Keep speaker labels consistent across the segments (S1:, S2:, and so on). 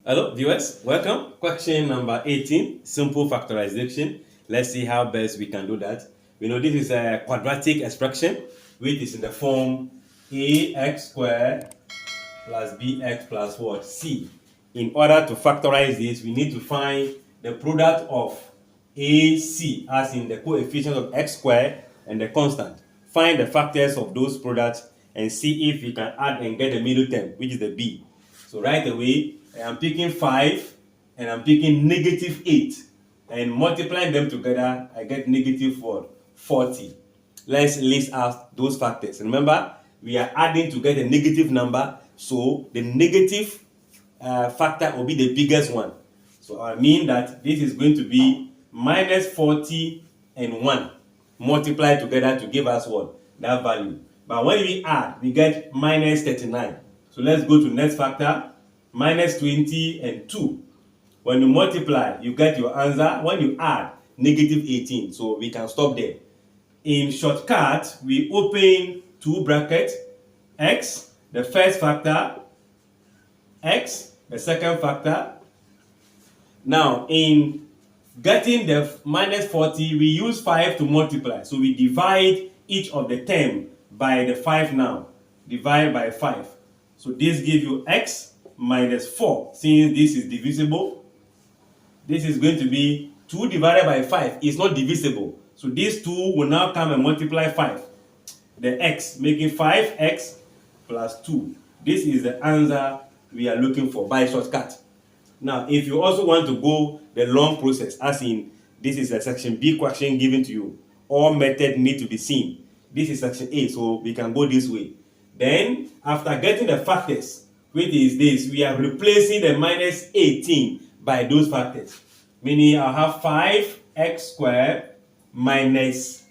S1: Hello viewers, welcome. Question number 18, simple factorization. Let's see how best we can do that. We know this is a quadratic expression which is in the form ax squared plus bx plus what? C. In order to factorize this, we need to find the product of AC, as in the coefficient of x squared and the constant. Find the factors of those products and see if we can add and get the middle term, which is the b. So right away, I'm picking 5 and I'm picking negative 8. And multiplying them together, I get negative 40. Let's list out those factors. Remember, we are adding to get a negative number, so the negative factor will be the biggest one. So I mean that this is going to be minus 40 and 1 multiplied together to give us what? That value. But when we add, we get minus 39. So let's go to next factor, minus 20 and 2. When you multiply, you get your answer. When you add, negative 18. So we can stop there. In shortcut, we open two brackets, x, the first factor, x, the second factor. Now, in getting the minus 40, we use 5 to multiply. So we divide each of the term by the 5 now. Divide by 5. So this gives you x minus 4. Since this is divisible, this is going to be 2 divided by 5. It's not divisible. So these 2 will now come and multiply 5. The x, making 5x plus 2. This is the answer we are looking for by shortcut. Now, if you also want to go the long process, as in this is a section B question given to you, all methods need to be seen. This is section A, so we can go this way. Then, after getting the factors, which is this, we are replacing the minus 18 by those factors. Meaning, I'll have 5x squared minus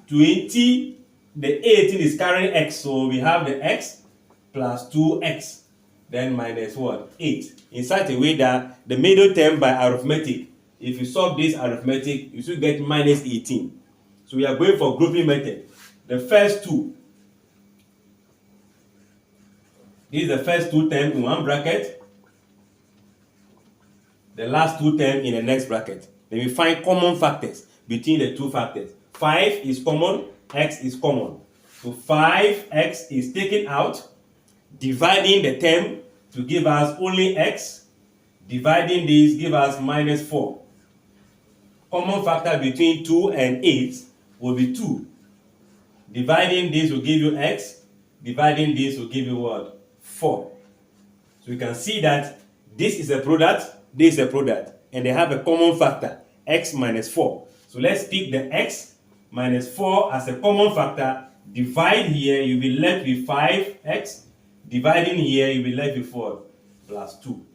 S1: 20. The 18 is carrying x, so we have the x plus 2x. Then minus what? 8. In such a way that the middle term by arithmetic, if you solve this arithmetic, you should get minus 18. So we are going for grouping method. The first two. This is the first two terms in one bracket. The last two terms in the next bracket. Then we find common factors between the two factors. 5 is common, x is common. So 5x is taken out, dividing the term to give us only x. Dividing this give us minus 4. Common factor between 2 and 8 will be 2. Dividing this will give you x. Dividing this will give you what? 4. So you can see that this is a product, this is a product, and they have a common factor, x minus 4. So let's pick the x minus 4 as a common factor. Divide here, you'll be left with 5x. Dividing here, you'll be left with 4 plus 2.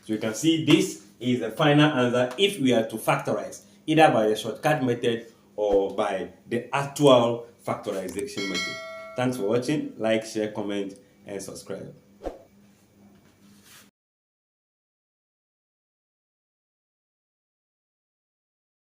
S1: So you can see this is the final answer if we are to factorize, either by the shortcut method or by the actual factorization method. Thanks for watching. Like, share, comment, and subscribe.